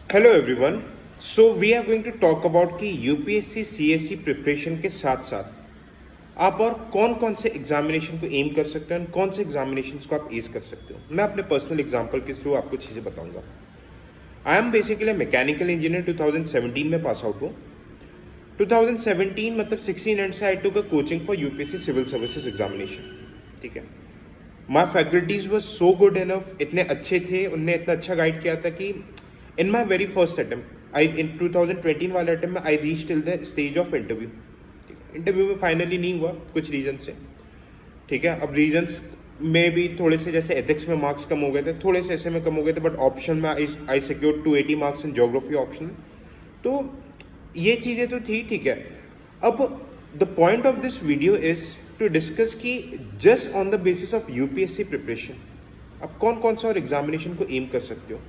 Hello everyone. So we are going to talk about कि UPSC CSC preparation के साथ साथ आप और कौन कौन से एग्जामिनेशन को एम कर सकते हैं और कौन से एग्जामिनेशन को आप एस कर सकते हो। मैं अपने पर्सनल एग्जांपल के थ्रू आपको चीज़ें बताऊंगा। I am basically mechanical engineer 2017 में पास आउट हूँ। 2017 मतलब 16 एंड से I took a coaching for UPSC civil services examination. ठीक है, my faculties were so good enough, इतने अच्छे थे, उनने इतना अच्छा गाइड किया था कि in my very first attempt I in 2020 वाले अटेम्प्ट में I reach till the stage of interview. ठीक है, इंटरव्यू में फाइनली नहीं हुआ कुछ रीजन से। ठीक है, अब रीजन्स में भी थोड़े से, जैसे एथिक्स में मार्क्स कम हो गए थे, थोड़े से ऐसे में कम हो गए थे, बट ऑप्शन में I secured 280 marks in geography option. तो ये चीज़ें तो थी। ठीक है, अब the point of this video is to discuss कि just on the basis of UPSC preparation आप कौन कौन सा और एग्जामिनेशन को एम कर सकते हो।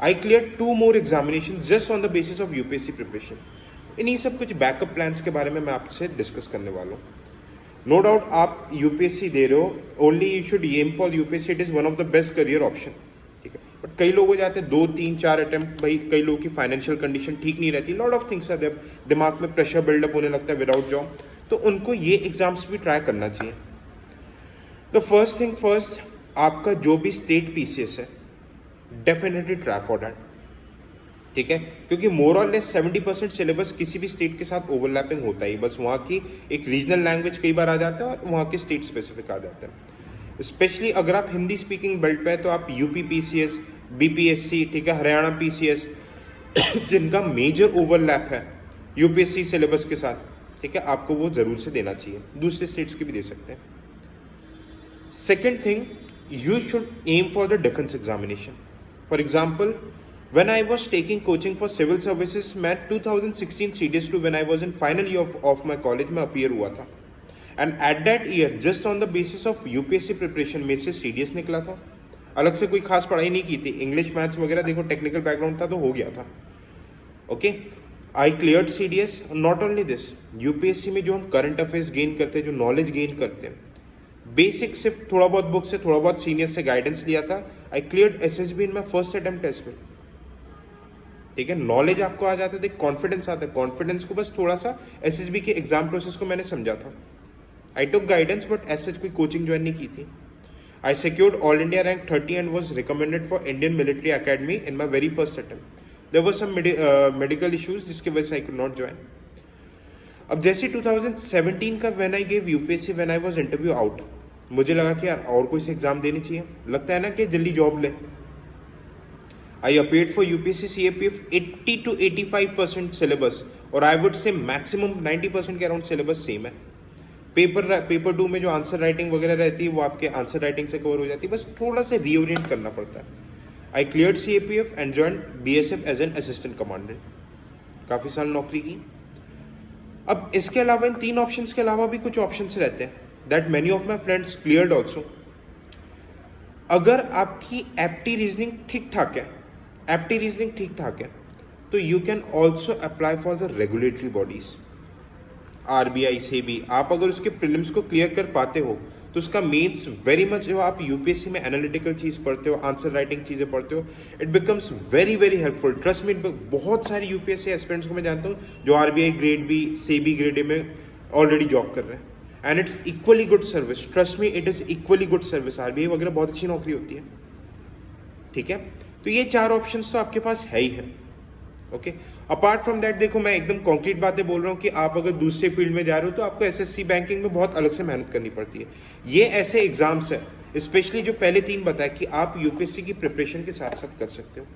I clear 2 more examination just on the basis of UPSC preparation. इन्हीं सब कुछ बैकअप प्लान्स के बारे में मैं आपसे डिस्कस करने वाला हूँ। नो डाउट आप यूपीएससी दे रहे हो, only you should aim for UPSC, it is one of the best career option. ठीक है, बट कई लोग हो जाते हैं 2 3 4 अटेम्प्ट, भाई कई लोगों की फाइनेंशियल कंडीशन ठीक नहीं रहती, lot of things are there, दिमाग में प्रेशर बिल्डअप होने लगता है विदाउट जॉब, तो उनको ये एग्जाम्स भी ट्राई करना चाहिए। द फर्स्ट थिंग फर्स्ट, आपका जो भी स्टेट पीसीएस है डेफिनेटली ट्राई फॉर दैट। ठीक है, क्योंकि मोर और लेस 70% सिलेबस किसी भी स्टेट के साथ ओवरलैपिंग होता ही, बस वहाँ की एक रीजनल लैंग्वेज कई बार आ जाता है और वहाँ के स्टेट स्पेसिफिक आ जाता है। स्पेशली अगर आप हिंदी स्पीकिंग बेल्ट पे है तो आप यूपी पीसीएस, बीपीएससी, ठीक है, हरियाणा पीसीएस जिनका मेजर ओवरलैप है यूपीएससी सिलेबस के साथ, ठीक है, आपको वो जरूर से देना चाहिए। दूसरे स्टेट्स के भी दे सकते हैं। Second thing, you should aim for the defence examination. For example, when I was taking coaching for civil services, मैं 2016 CDS 2 when I was in final year of my college में अपीयर हुआ था। And at that year just on the basis of UPSC preparation मेरे से CDS निकला था। अलग से कोई खास पढ़ाई नहीं की थी, इंग्लिश मैथ्स वगैरह देखो, टेक्निकल बैकग्राउंड था तो हो गया था। Okay, I cleared CDS। Not only this, UPSC में जो हम करंट अफेयर्स गेन करते हैं, जो नॉलेज गेन करते हैं, बेसिक सिर्फ थोड़ा बहुत बुक से, थोड़ा बहुत सीनियर से गाइडेंस लिया था। I cleared SSB in my first attempt test में। ठीक है, नॉलेज आपको आ जाता है, कॉन्फिडेंस आता है, कॉन्फिडेंस को बस थोड़ा सा SSB के एग्जाम प्रोसेस को मैंने समझा था। आई टुक गाइडेंस बट ऐसे कोई कोचिंग ज्वाइन नहीं की थी। I secured all India rank 30 and was recommended for Indian Military Academy in my very first attempt. There were some medical issues जिसकी वजह से आई कुड नॉट ज्वाइन। अब जैसे 2017 का when I gave UPSC, when I was interview out, मुझे लगा कि यार और कोई से एग्जाम देनी चाहिए, लगता है ना कि जल्दी जॉब ले। I appeared for UPSC CAPF 80 to 85% syllabus, और आई वुड से मैक्सिमम 90% के अराउंड सिलेबस सेम है। पेपर 2 में जो आंसर राइटिंग वगैरह रहती है वो आपके आंसर राइटिंग से कवर हो जाती है, बस थोड़ा सा रीओरिएंट करना पड़ता है। I cleared CAPF and joined BSF as an assistant commandant. काफ़ी साल नौकरी की। अब इसके अलावा इन 3 ऑप्शंस के अलावा भी कुछ ऑप्शंस रहते हैं that many of my friends cleared also. अगर आपकी एप्टी रीजनिंग ठीक ठाक है, तो you can also apply for the regulatory bodies, RBI से भी। आप अगर उसके प्रीलिम्स को क्लियर कर पाते हो तो उसका मेंस वेरी मच, जो आप यूपीएससी में एनालिटिकल चीज़ पढ़ते हो, आंसर राइटिंग चीज़ें पढ़ते हो, it becomes very very helpful. Trust me, बहुत सारे यूपीएससी एस्पिरेंट्स को मैं जानता हूँ जो RBI grade B, SEBI grade A में ऑलरेडी जॉब कर रहे हैं, and it's equally good service. Trust me, it is equally good service. RBI वगैरह बहुत अच्छी नौकरी होती है। ठीक है, तो ये 4 ऑप्शंस तो आपके पास है ही है। ओके, अपार्ट फ्रॉम दैट देखो, मैं एकदम कॉन्क्रीट बातें बोल रहा हूँ कि आप अगर दूसरे फील्ड में जा रहे हो तो आपको SSC बैंकिंग में बहुत अलग से मेहनत करनी पड़ती है। ये ऐसे एग्जाम्स है, स्पेशली जो पहले 3 बताए, कि आप यूपीएससी की प्रिपरेशन के साथ साथ कर सकते हो।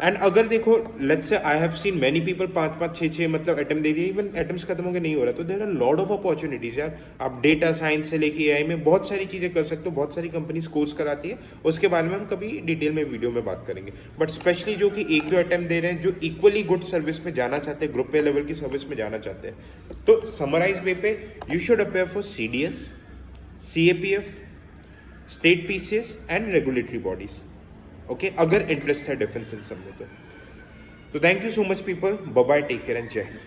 एंड अगर देखो, let's say I have seen many people 5-5 6-6 मतलब अटेम्प्ट दे दिए, इवन अटेम्प्ट्स खत्म हो गए नहीं हो रहा, तो there are lot of opportunities यार। आप डेटा साइंस से लेके AI में बहुत सारी चीज़ें कर सकते हो, बहुत सारी कंपनीज कोर्स कराती है, उसके बारे में हम कभी डिटेल में वीडियो में बात करेंगे। बट स्पेशली जो कि 1-2 अटेम्प्ट दे रहे हैं, जो इक्वली गुड सर्विस में जाना चाहते हैं, ग्रुप ए लेवल की सर्विस में जाना चाहते हैं, तो समराइज वे पे you should appear for CDS, CAPF, state PCS and regulatory bodies. Okay, अगर इंटरेस्ट है डिफेंस इन सब में तो thank you so much people, bye bye, take care and जय हिंद।